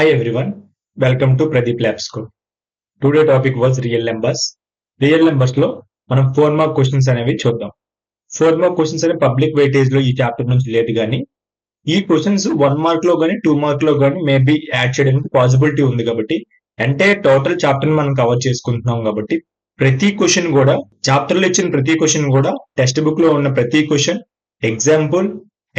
Hi everyone, welcome to Pradeep Lab School. Today topic was real numbers. Real numbers లో మనం 4 mark questions అనేవి చూద్దాం. 4 mark questions అనే public weightage లో ఈ చాప్టర్ నుంచి లేదు కానీ ఈ క్వశ్చన్స్ 1 మార్క్ లో కానీ 2 మార్క్ లో కానీ మేబీ యాడ్ చేయడానికి పాసిబిలిటీ ఉంది కాబట్టి అంటే టోటల్ చాప్టర్ మనం కవర్ చేసుకుంటున్నాం కాబట్టి ప్రతి క్వశ్చన్ కూడా చాప్టర్ లో ఇచ్చిన ప్రతి క్వశ్చన్ కూడా టెక్స్ట్ బుక్ లో ఉన్న ప్రతి క్వశ్చన్ ఎగ్జాంపుల్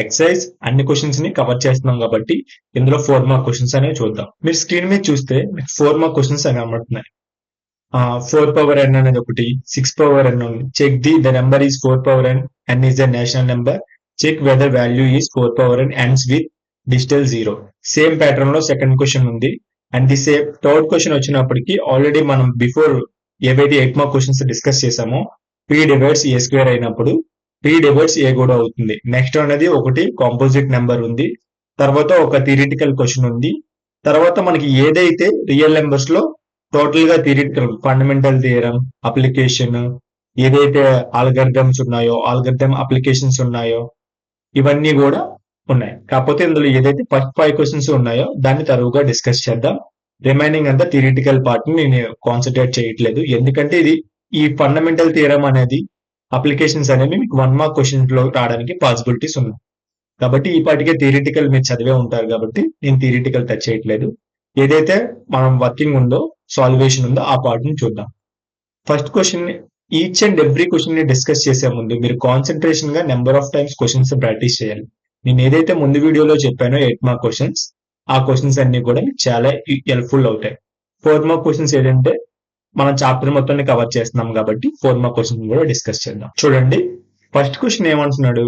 ఎక్సైజ్ అన్ని క్వశ్చన్స్ ని కవర్ చేస్తున్నాం కాబట్టి ఇందులో 4 మార్క్ క్వశ్చన్స్ అనేవి చూద్దాం. మీరు స్క్రీన్ మీద చూస్తే 4 మార్క్ క్వశ్చన్స్ అనేవి కనబడుతున్నాయి. 4 పవర్ n అనేది ఒకటి, 6 పవర్ n ఉంది. Check the number is 4 power n is the national number. Check whether value is 4 power n ends with digital 0. Same pattern లో సెకండ్ క్వశ్చన్ ఉంది. And the same third question వచ్చినప్పటికీ already మనం before ఏవైతే 8 mark questions discuss చేసామో p divides a square అయినప్పుడు p divides a కూడా అవుతుంది. Next అనేది ఒకటి కాంపోజిట్ నెంబర్ ఉంది. తర్వాత ఒక థియరిటికల్ క్వశ్చన్ ఉంది. తర్వాత మనకి ఏదైతే రియల్ నెంబర్స్ లో టోటల్ గా థియరిటికల్ ఫండమెంటల్ థియరం అప్లికేషన్ ఏదైతే ఆల్గరిథమ్స్ ఉన్నాయో ఆల్గరిథమ్ అప్లికేషన్స్ ఉన్నాయో ఇవన్నీ కూడా ఉన్నాయి. కాకపోతే ఇందులో ఏదైతే ఫస్ట్ 5 క్వశ్చన్స్ ఉన్నాయో దాన్ని తరువుగా డిస్కస్ చేద్దాం. రిమైనింగ్ అంతా థియరిటికల్ పార్ట్ ని నేను కాన్సన్ట్రేట్ చేయట్లేదు, ఎందుకంటే ఇది ఈ ఫండమెంటల్ థియరం అనేది అప్లికేషన్స్ అనేవి మీకు 1 మార్క్ క్వశ్చన్ లో రావడానికి పాసిబిలిటీస్ ఉన్నాయి. కాబట్టి ఈ పాటికే థియరిటికల్ మీరు చదివే ఉంటారు కాబట్టి నేను థియరిటికల్ టచ్ చేయట్లేదు. ఏదైతే మనం వర్కింగ్ ఉందో సాల్వేషన్ ఉందో ఆ పార్ట్ ని చూద్దాం. First question each and every question ని డిస్కస్ చేసే ముందు మీరు కాన్సన్ట్రేషన్ గా number of times questions practice చేయాలి. నేను ఏదైతే ముందు వీడియోలో చెప్పానో 8 మార్క్ క్వశ్చన్స్ ఆ క్వశ్చన్స్ అన్ని కూడా మీకు చాలా హెల్ప్ఫుల్ అవుతాయి. 4 మార్క్ క్వశ్చన్స్ ఏంటంటే మనం చాప్టర్ మొత్తాన్ని కవర్ చేస్తున్నాం కాబట్టి 4 మార్క్ క్వశ్చన్ కూడా డిస్కస్ చేద్దాం. చూడండి ఫస్ట్ క్వశ్చన్ ఏమంటున్నాడు,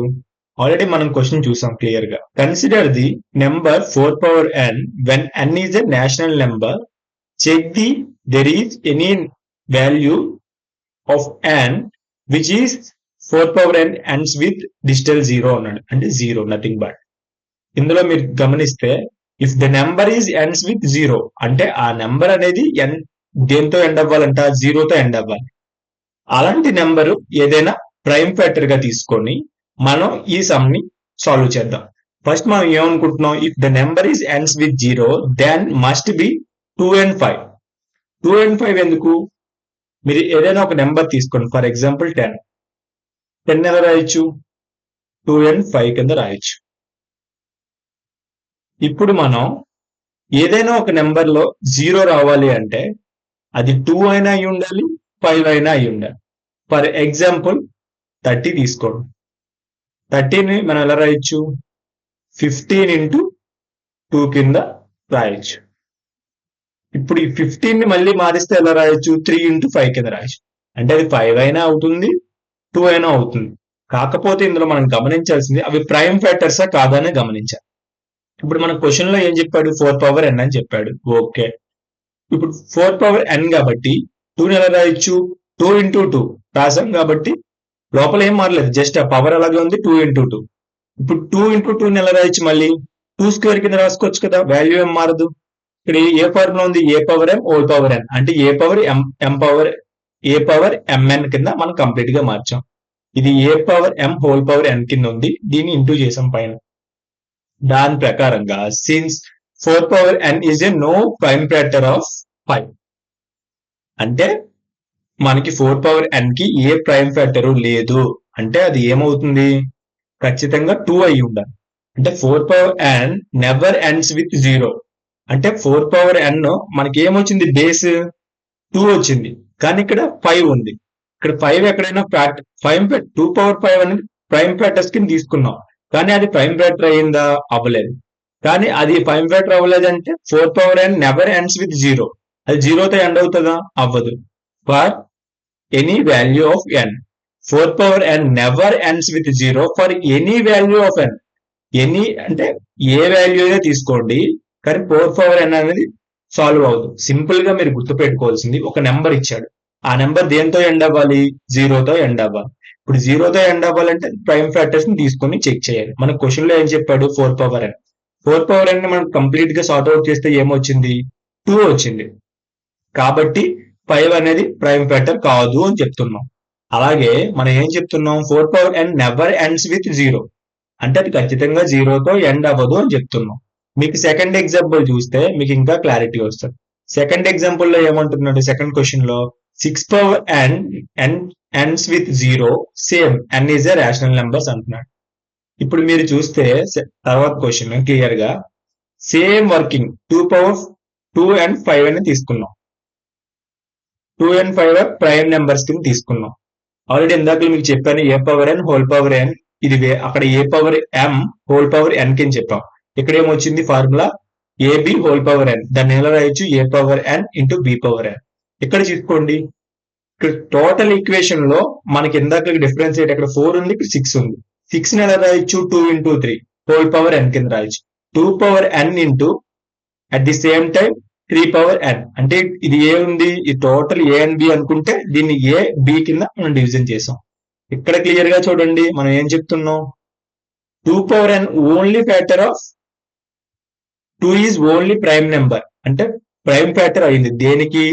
ఆల్రెడీ మనం క్వశ్చన్ చూసాం క్లియర్ గా. Consider the number 4 power n when n is a national number. Check the there is any value of n which is 4 power n ends with digital 0 అన్నాడు. అంటే 0 nothing but. ఇందులో మీరు గమనిస్తే if the number is ends with 0 అంటే ఆ number అనేది దేంతో end అవ్వాలంట, 0తో end అవ్వాలి. అలాంటి నెంబరు ఏదైనా ప్రైమ్ ఫ్యాక్టర్ గా తీసుకొని మనం ఈ సమ్ ని సాల్వ్ చేద్దాం. ఫస్ట్ మనం ఏమనుకుంటున్నాం, if the number is ends with 0 then must be 2 and 5. 2 and 5 ఎందుకు, మీరు ఏదైనా ఒక నెంబర్ తీసుకోండి. For example 10. 10 ఎలా రాయొచ్చు, 2 and 5 కింద రాయొచ్చు. ఇప్పుడు మనం ఏదైనా ఒక నెంబర్ లో 0 రావాలి అంటే అది 2 అయినా అయి ఉండాలి, 5 అయినా అయి ఉండాలి. ఫర్ ఎగ్జాంపుల్ 30 తీసుకోండి. 30ని మనం ఎలా రాయొచ్చు, 15 into 2 కింద రాయొచ్చు. ఇప్పుడు ఈ 15ని మళ్ళీ మారిస్తే ఎలా రాయొచ్చు, 3 into 5 కింద రాయొచ్చు. అంటే అది 5 అయినా అవుతుంది, 2 అయినా అవుతుంది. కాకపోతే ఇందులో మనం గమనించాల్సింది అవి ప్రైమ్ ఫ్యాక్టర్సా కాదని గమనించాలి. ఇప్పుడు మన క్వశ్చన్ లో ఏం చెప్పాడు, 4 పవర్ n అని చెప్పాడు. ఓకే, ఇప్పుడు 4 పవర్ n కాబట్టి 2ని ఎలా రాయొచ్చు, 2 into 2 రాసాం కాబట్టి లోపల ఏం మారలేదు, జస్ట్ ఆ పవర్ అలాగే ఉంది, 2 into 2. ఇప్పుడు 2 into 2ని ఎలా రాయొచ్చు, మళ్ళీ 2 స్క్వేర్ కింద రాసుకోవచ్చు కదా, వాల్యూ ఏం మారదు. ఇక్కడ ఏ ఫార్ములా ఉంది, a power m whole power n అంటే ఏ పవర్ mn కింద మనం కంప్లీట్ గా మార్చాం. ఇది a power m whole power n కింద ఉంది, దీన్ని ఇంటూ చేసాం పైన. దాని ప్రకారంగా since 4 power n is a no prime factor of 5 అంటే మనకి 4 పవర్ n కి ఏ ప్రైమ్ ఫ్యాక్టర్ లేదు అంటే అది ఏమవుతుంది, ఖచ్చితంగా 2 అయి ఉండాలి. అంటే 4 power n never ends with 0 అంటే 4 పవర్ n మనకి ఏమొచ్చింది, బేస్ 2 వచ్చింది, కానీ ఇక్కడ 5 ఉంది. ఇక్కడ 5 ఎక్కడైనా 2 పవర్ 5 అనేది ప్రైమ్ ఫ్యాక్టర్స్ కింద తీసుకున్నాం, కానీ అది ప్రైమ్ ఫ్యాక్టర్ అయిందా, అవ్వలేదు. కానీ అది ప్రైమ్ ఫ్యాక్టర్ అవ్వలేదంటే 4 power n never ends with 0 అది 0తో ఎండ్ అవుతుందా, అవ్వదు. For any value of n 4 power n never ends with 0 for any value of n. Any అంటే ఏ వాల్యూ అయినా తీసుకోండి, కానీ 4 పవర్ n అనేది సాల్వ్ అవ్వదు. సింపుల్ గా మీరు గుర్తుపెట్టుకోవాల్సింది, ఒక నెంబర్ ఇచ్చాడు, ఆ నెంబర్ దేంతో ఎండ్ అవ్వాలి, 0తో ఎండ్ అవ్వాలి. ఇప్పుడు 0తో ఎండ్ అవ్వాలంటే ప్రైమ్ ఫ్యాక్టర్స్ ని తీసుకొని చెక్ చేయాలి. మన క్వశ్చన్ లో ఏం చెప్పాడు, 4 పవర్ n. 4 పవర్ n ని మనం కంప్లీట్ గా సార్ట్ అవుట్ చేస్తే ఏమొచ్చింది, 2 వచ్చింది. కాబట్టి 5 అనేది ప్రైమ్ ఫ్యాక్టర్ కాదు అని చెప్తున్నాం. అలాగే మనం ఏం చెప్తున్నాం, 4 power n never ends with 0 అంటే అది ఖచ్చితంగా 0తో ఎండ్ అవ్వదు అని చెప్తున్నాం. మీకు సెకండ్ ఎగ్జాంపుల్ చూస్తే మీకు ఇంకా క్లారిటీ వస్తుంది. సెకండ్ ఎగ్జాంపుల్ లో ఏమంటున్నాడు, సెకండ్ క్వశ్చన్ లో 6 power n ends with 0 same n is a rational numbers అంటున్నాడు. ఇప్పుడు మీరు చూస్తే తర్వాత క్వశ్చన్ క్లియర్ గా సేమ్ వర్కింగ్ 2 power 2 and 5 అని తీసుకున్నాం. 2 and 5 ప్రైమ్ నెంబర్స్ కింద తీసుకున్నాం. ఆల్రెడీ ఇందాక మీకు చెప్పాను ఏ పవర్ ఎన్ హోల్ పవర్ ఎన్, ఇది అక్కడ ఏ పవర్ ఎం హోల్ పవర్ ఎన్ కింద చెప్పాం. ఇక్కడ ఏమొచ్చింది ఫార్ములా ఏబి హోల్ పవర్ ఎన్, దాన్ని ఎలా రాయొచ్చు ఏ power n into B power ఎన్. ఇక్కడ చూసుకోండి, ఇక్కడ టోటల్ ఈక్వేషన్ లో మనకి ఇందాక డిఫరెన్స్ ఏంటి, ఇక్కడ 4 ఉంది, ఇక్కడ 6 ఉంది. 6 ని ఎలా రాయొచ్చు 2 ఇంటూ 3 హోల్ పవర్ ఎన్ కింద రాయొచ్చు. 2 power n into at the same time 3 power n, అంటే ఇది ఏ ఉంది, ఈ టోటల్ ఏ అండ్ బి అనుకుంటే దీన్ని ఏ బి కింద మనం డివిజన్ చేసాం. ఇక్కడ క్లియర్ గా చూడండి మనం ఏం చెప్తున్నాం, 2 power n only factor of 2 is only prime number, అంటే ప్రైమ్ ఫ్యాక్టర్ అయింది దేనికి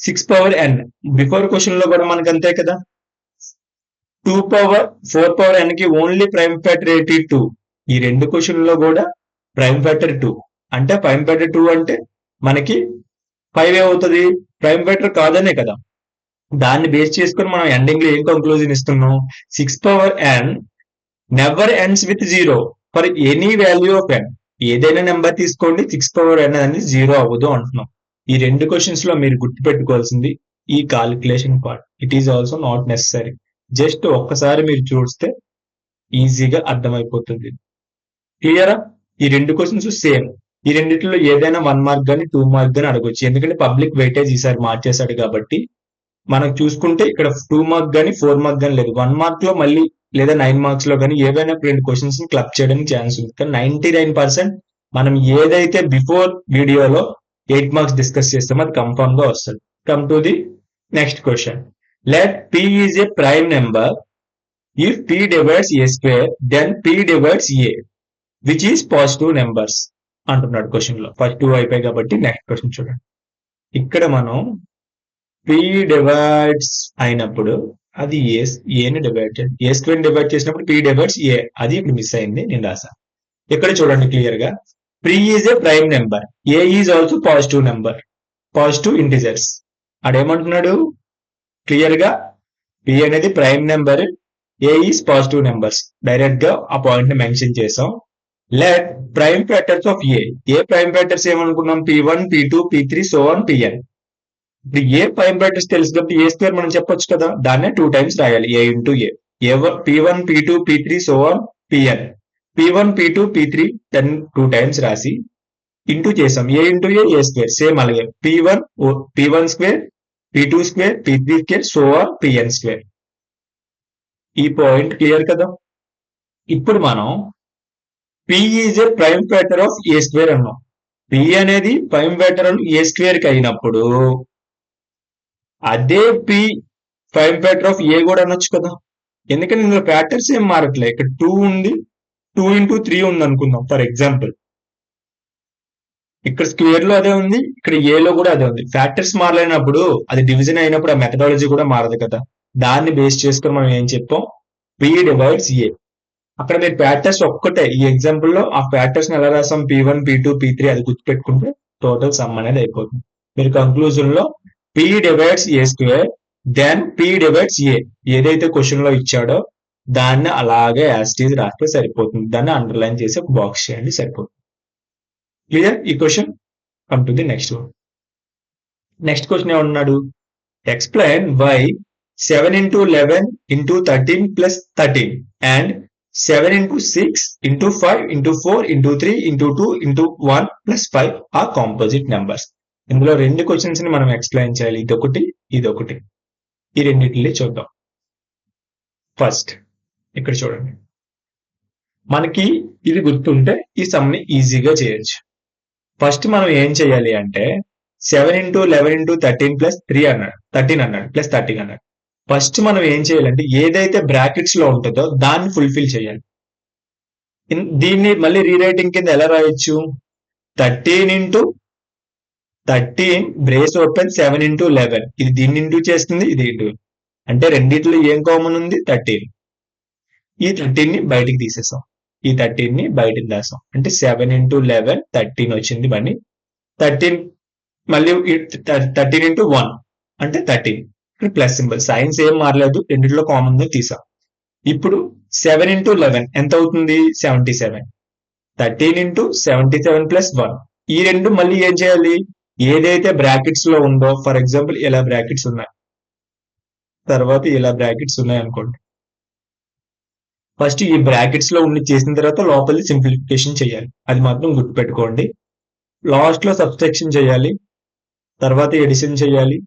6 పవర్ ఎన్. బిఫోర్ క్వశ్చన్ లో కూడా మనకు అంతే కదా, 2 పవర్ 4 పవర్ ఎన్ కి ఓన్లీ ప్రైమ్ ఫ్యాక్టర్ ఏంటి 2. ఈ రెండు క్వశ్చన్ లో కూడా ప్రైమ్ ఫ్యాక్టర్ 2, అంటే ప్రైమ్ ఫ్యాక్టర్ 2 అంటే మనకి 5 ఏమవుతుంది, ప్రైమ్ ఫ్యాక్టర్ కాదనే కదా. దాన్ని బేస్ చేసుకుని మనం ఎండింగ్ లో ఏం కంక్లూజన్ ఇస్తున్నాం, 6 power n never ends with 0 for any value of n. ఏదైనా నెంబర్ తీసుకోండి 6 పవర్ ఎన్ అనేది 0 అవ్వదు అంటున్నాం. ఈ రెండు క్వశ్చన్స్ లో మీరు గుర్తుపెట్టుకోవాల్సింది ఈ calculation part. It is also not necessary, just ఒక్కసారి మీరు చూస్తే ఈజీగా అర్థమైపోతుంది. క్లియరా? ఈ రెండు క్వశ్చన్స్ సేమ్. ఈ రెండిట్లో ఏదైనా 1 మార్క్ గానీ 2 మార్క్ గానీ అడగొచ్చు, ఎందుకంటే పబ్లిక్ వెయిటేజ్ ఈసారి మార్చేశాడు కాబట్టి. మనకు చూసుకుంటే ఇక్కడ 2 మార్క్ గానీ 4 మార్క్ గానీ లేదు, 1 మార్క్ లో మళ్ళీ లేదా 9 మార్క్స్ లో కానీ ఏవైనా రెండు క్వశ్చన్స్ ని క్లబ్ చేయడానికి ఛాన్స్ ఉంది. కానీ 99% మనం ఏదైతే బిఫోర్ వీడియోలో 8 మార్క్స్ డిస్కస్ చేస్తామో అది కన్ఫర్మ్ గా వస్తుంది. Come to the next question. Let p is a prime number if p divides a square then p divides a which is positive numbers అంటున్నాడు క్వశ్చన్ లో. ఫస్ట్ 2 అయిపోయాయి కాబట్టి నెక్స్ట్ క్వశ్చన్ చూడండి. ఇక్కడ మనం p డివైడ్స్ అయినప్పుడు అది ఏని డివైడ్ చేయాలి, ఏ స్క్వేర్ డివైడ్ చేసినప్పుడు p డివైడ్స్ a, అది ఇప్పుడు మిస్ అయింది, నేను రాసాను. ఇక్కడ చూడండి క్లియర్ గా p is a prime number, a is also positive number, positive integers. అదేమంటున్నాడు క్లియర్ గా p అనేది prime number, a is positive numbers. Direct గా ఆ పాయింట్ ని మెన్షన్ చేసాం. Let prime factors of a prime factors ఏమనుకున్నాం, p1 p2 p3 so on pn. ఇప్పుడు ఏ prime factors తెలుసు కాబట్టి ఏ స్క్వేర్ మనం చెప్పొచ్చు కదా, దాన్నే 2 టైమ్స్ రాయాలి, a into A. p1 p2 p3 so on pn. p1 p2 p3 దాన్ని 2 టైమ్స్ రాసి ఇంటూ చేసాం, ఏ ఇంటూ ఏ స్క్వేర్. సేమ్ అలాగే p1 square p2 square p3 square so on pn square. ఈ పాయింట్ క్లియర్ కదా. ఇప్పుడు మనం p is a prime factor of A square అన్నాం. p అనేది prime factor of A square కి అయినప్పుడు అదే p ప్రైమ్ ఫ్యాక్టర్ ఆఫ్ ఏ కూడా అనొచ్చు కదా, ఎందుకంటే ఇందులో ఫ్యాక్టర్స్ ఏం మారట్లే. ఇక్కడ 2 ఉంది, 2 ఇంటూ 3 ఉంది అనుకుందాం ఫర్ ఎగ్జాంపుల్. ఇక్కడ స్క్వేర్ లో అదే ఉంది, ఇక్కడ ఏ లో కూడా అదే ఉంది. ఫ్యాక్టర్స్ మారలేనప్పుడు అది డివిజన్ అయినప్పుడు ఆ మెథడాలజీ కూడా మారదు కదా. దాన్ని బేస్ చేసుకుని మనం ఏం చెప్పాం, p డివైడ్స్ ఏ. అక్కడ మీరు ఫ్యాక్టర్స్ ఒక్కటే, ఈ ఎగ్జాంపుల్ లో ఆ ఫ్యాక్టర్స్ ని ఎలా రాసాం, p1 p2 p3 అది గుర్తుపెట్టుకుంటే టోటల్ సమ్ అనేది అయిపోతుంది. మీరు కంక్లూజన్ లో p డివైడ్స్ ఏ స్క్వేర్ దెన్ p డివైడ్స్ ఏ, ఏదైతే క్వశ్చన్ లో ఇచ్చాడో దాన్ని అలాగే యాజ్ ఇట్ ఈజ్ రాస్తే సరిపోతుంది. దాన్ని అండర్లైన్ చేసి ఒక బాక్స్ చేయండి సరిపోతుంది. క్లియర్ ఈ question. Come to the next one. Next question ఏమన్నాడు, explain why 7 into 11 into 13 plus 13 and 7 into 6 into 5 into 4 into 3 into 2 into 1 plus 5 are composite numbers. ఇందులో రెండు క్వశ్చన్స్ ని మనం ఎక్స్ప్లెయిన్ చేయాలి, ఇదొకటి ఇదొకటి. ఈ రెండింటిని చూద్దాం. ఫస్ట్ ఇక్కడ చూడండి, మనకి ఇది గుర్తుంటే ఈ సమ్ ని ఈజీగా చేయొచ్చు. ఫస్ట్ మనం ఏం చేయాలి అంటే 7 into 11 into 13 plus 3 అన్నాడు, 13 అన్నాడు ప్లస్ 13 అన్నాడు. ఫస్ట్ మనం ఏం చేయాలంటే ఏదైతే బ్రాకెట్స్ లో ఉంటుందో దాన్ని ఫుల్ఫిల్ చేయాలి. దీన్ని మళ్ళీ రీరైటింగ్ కింద ఎలా రాయొచ్చు, 13 into 13 బ్రేస్ ఓపెన్ 7 into 11, ఇది దీన్ని ఇంటూ చేస్తుంది, ఇది ఇంటూ, అంటే రెండిట్లో ఏం కామన్ ఉంది 13. ఈ 13 ని బయటికి తీసేసాం. ఈ 13 ని బయటకు దాసాం. అంటే 7 into 11 13 వచ్చింది మనీ. 13 మళ్ళీ 13 into 1 అంటే 13. ఇక్కడ ప్లస్ సింబల్, సైన్స్ ఏం మారలేదు, రెండిట్లో కామన్ గా తీసాం. ఇప్పుడు 7 into 11 ఎంత అవుతుంది? 77. 13 into 77 plus 1. ఈ రెండు మళ్ళీ ఏం చేయాలి? ఏదైతే బ్రాకెట్స్ లో ఉందో, ఫర్ ఎగ్జాంపుల్ ఇలా బ్రాకెట్స్ ఉన్నాయి, తర్వాత ఇలా బ్రాకెట్స్ ఉన్నాయి అనుకోండి. ఫస్ట్ ఈ బ్రాకెట్స్ లో ఉండి చేసిన తర్వాత లోపలి సింప్లిఫికేషన్ చేయాలి. అది మాత్రం గుర్తుపెట్టుకోండి. లాస్ట్ లో సబ్ట్రాక్షన్ చేయాలి, తర్వాత ఎడిషన్ చేయాలి,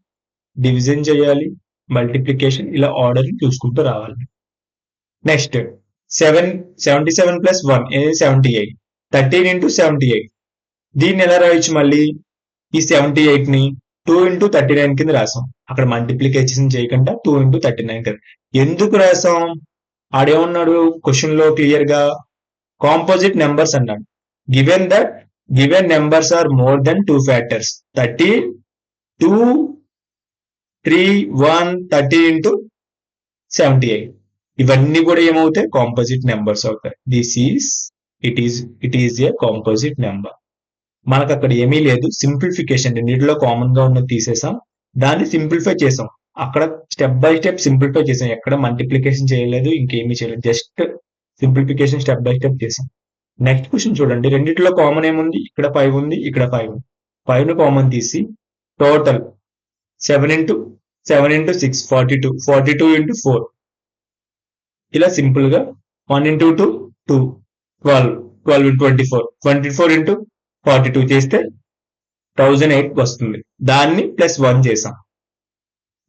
డివిజన్ చేయాలి, మల్టిప్లికేషన్, ఇలా ఆర్డర్ చూసుకుంటూ రావాలి. Next 77 plus 1 is 78. 13 into 78. దీన్ని ఎలా రాయొచ్చు? మళ్ళీ ఈ 78 ని 2 into 39 కింద రాసాం. అక్కడ మల్టిప్లికేషన్ చేయకుండా 2 into 39 కదా. ఎందుకు రాసాం? ఆడేమన్నాడు క్వశ్చన్ లో క్లియర్ గా? కాంపోజిట్ నెంబర్స్ అన్నాడు. Given that given numbers are more than 2 factors, 30 2 3 1 30 into 78. ఇవన్నీ కూడా ఏమవుతాయి? కాంపోజిట్ నెంబర్స్ అవుతాయి. It is a composite number. మనకు అక్కడ ఏమీ లేదు, సింప్లిఫికేషన్, రెండింటిలో కామన్ గా ఉన్నది తీసేసాం, దాన్ని సింప్లిఫై చేసాం. అక్కడ స్టెప్ బై స్టెప్ సింప్లిఫై చేసాం, ఎక్కడ మల్టిప్లికేషన్ చేయలేదు, ఇంకేమీ చేయలేదు, just simplification step by step చేసాం. నెక్స్ట్ క్వశ్చన్ చూడండి. రెండింటిలో కామన్ ఏముంది? ఇక్కడ 5 ఉంది, ఇక్కడ 5 ఉంది. 5 ను కామన్ తీసి టోటల్ 7 into 6 42. 42 into 4. ఇలా సింపుల్ గా 1 into 2 2 12 12 into 24 24 into 42 చేస్తే 1008 వస్తుంది. దాన్ని ప్లస్ 1 చేసాం.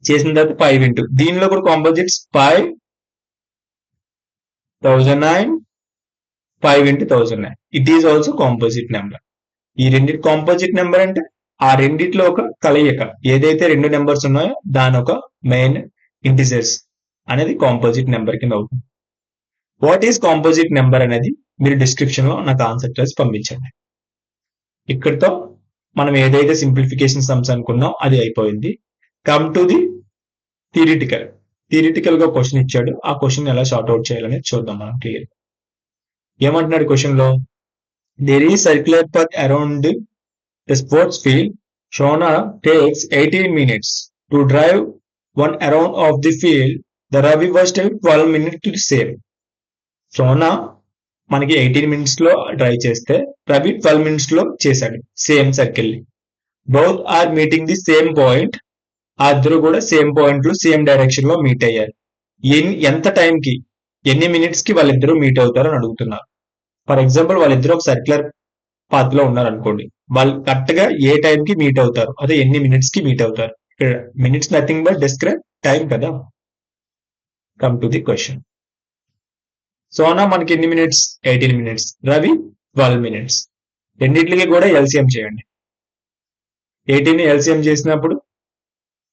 చేసిన తర్వాత 5 into, దీనిలో కూడా composites 5 1009 5 into 1009. It is also composite number. ఈ రెండింటి కాంపోజిట్ నెంబర్ అంటే ఆ రెండిట్లో ఒక కలయిక, ఏదైతే రెండు నెంబర్స్ ఉన్నాయో దాని ఒక మెయిన్ ఇంటిజర్స్ అనేది కాంపోజిట్ నెంబర్ కింద అవుతుంది. వాట్ ఈస్ కాంపోజిట్ నెంబర్ అనేది మీరు డిస్క్రిప్షన్ లో నాకు ఆన్సర్ చేసి పంపించండి. ఇక్కడితో మనం ఏదైతే సింప్లిఫికేషన్ సమ్స్ అనుకున్నాం అది అయిపోయింది. కమ్ టు ది థియరిటికల్ గా క్వశ్చన్ ఇచ్చాడు, ఆ క్వశ్చన్ ఎలా షార్ట్ అవుట్ చేయాలనేది చూద్దాం మనం క్లియర్. ఏమంటున్నాడు క్వశ్చన్ లో? There is circular path around the sports field. Shona takes 18 minutes to drive one around of the field. The Ravi was taking 12 minutes to the same. Shona మనకి 18 minutes లో drive చేస్తే Ravi 12 minutes లో చేశాడు same circle. Both are meeting the same point. ఆ ఇద్దరు కూడా same point లో same direction లో మీట్ అయ్యారు. ఎంత టైం కి, ఎన్ని మినిట్స్ కి వాళ్ళిద్దరూ మీట్ అవుతారు అని అడుగుతున్నారు. ఫర్ ఎగ్జాంపుల్ వాళ్ళిద్దరు ఒక సర్క్యులర్ పాత్ లో ఉన్నారు అనుకోండి, వాళ్ళు కరెక్ట్ గా ఏ టైం కి మీట్ అవుతారు, అదే ఎన్ని మినిట్స్ కి మీట్ అవుతారు. Minutes nothing but describe time కదా. Come to the question. సోనా మనకి ఎన్ని మినిట్స్? 18 మినిట్స్. రవి 12 మినిట్స్. రెండింటికి కూడా ఎల్సిఎం చేయండి. 18 ఎల్సిఎం చేసినప్పుడు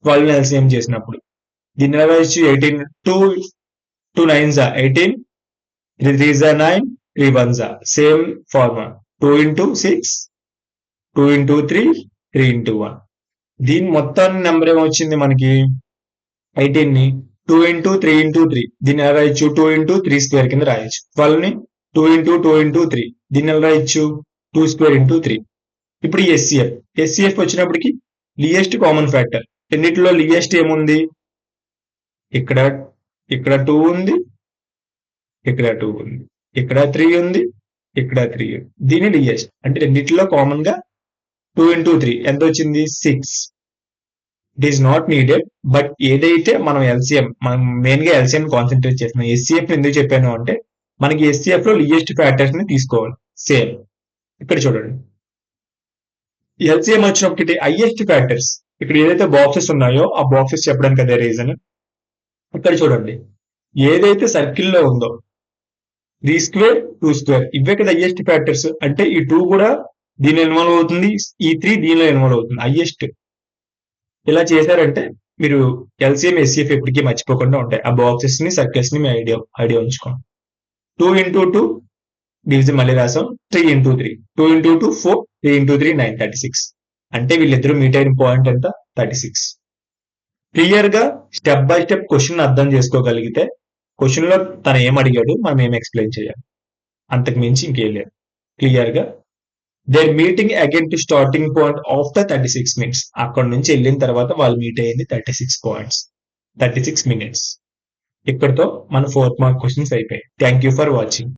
12 ఎల్సిఎం చేసినప్పుడు దీని ఎలా ఇచ్చి 18 2 9s 18 3 3s 9 3 1s same formula 2 into 6 2 into 3 3 into 1. దీని మొత్తం నెంబర్ ఏమొచ్చింది మనకి? 18 ని 2 into 3 into 3 దీన్ని ఎలా రాయొచ్చు? 2 into 3 స్క్వేర్ కింద రాయొచ్చు. 12 ని 2 into 2 into 3 దీన్ని ఎలా రాయొచ్చు? 2 స్క్వేర్ into 3. ఇప్పుడు ఎస్సిఎఫ్ వచ్చినప్పటికి లియెస్ట్ కామన్ ఫ్యాక్టర్. రెండిట్లో లియెస్ట్ ఏముంది? ఇక్కడ 2 ఉంది, ఇక్కడ 2 ఉంది, ఇక్కడ 3 ఉంది, ఇక్కడ 3 ఉంది. దీని లియెస్ట్ అంటే రెండిట్లో కామన్ గా 2 into 3 ఎంత వచ్చింది? 6. It is not needed, but ఏదైతే మనం మెయిన్ గా ఎల్సిఎం కాన్సన్ట్రేట్ చేస్తున్నాం. ఎస్సిఎఫ్ ఎందుకు చెప్పాను అంటే మనకి ఎస్సిఎఫ్ లో లియెస్ట్ ఫ్యాక్టర్స్ ని తీసుకోవాలి. సేమ్ ఇక్కడ చూడండి, ఎల్సిఎం వచ్చినప్పటికీ హైయెస్ట్ ఫ్యాక్టర్స్ ఇక్కడ ఏదైతే బాక్సెస్ ఉన్నాయో ఆ బాక్సెస్ చెప్పడానికి అదే రీజన్. ఇక్కడ చూడండి, ఏదైతే సర్కిల్ లో ఉందో 3 స్క్వేర్ 2 స్క్వేర్ ఇవే కదా హైయెస్ట్ ఫ్యాక్టర్స్. అంటే ఈ 2 కూడా దీనిలో ఇన్వాల్వ్ అవుతుంది, ఈ 3 దీనిలో ఇన్వాల్వ్ అవుతుంది. హైయెస్ట్ ఇలా చేశారంటే మీరు ఎల్సిఎం ఎస్సిఎఫ్ ఎప్పటికీ మర్చిపోకుండా ఉంటాయి. ఆ బాక్సెస్ ని సర్కిల్స్ ని మీ ఐడియా ఉంచుకోండి. 2 into 2 డివిజన్ మళ్ళీ రాసాం. 3 into 3 2 into 2 4 3 into 3 9 36. అంటే వీళ్ళిద్దరూ మీట్ అయిన పాయింట్ ఎంత? 36. క్లియర్ గా స్టెప్ బై స్టెప్ క్వశ్చన్ అర్థం చేసుకోగలిగితే క్వశ్చన్ లో తను ఏం అడిగాడు, మనం ఏం ఎక్స్ప్లెయిన్ చేయాలి. అంతకు మించి ఇంకేం లేదు. క్లియర్ గా there meeting again to starting point of the 36 minutes. అక్కడ నుంచి వెళ్ళిన తర్వాత వాళ్ళు మీట్ అయ్యింది 36 పాయింట్స్, 36 మినిట్స్. ఇక్కడితో మన 4 మార్క్ క్వశ్చన్స్ అయిపోయాయి. Thank you for watching.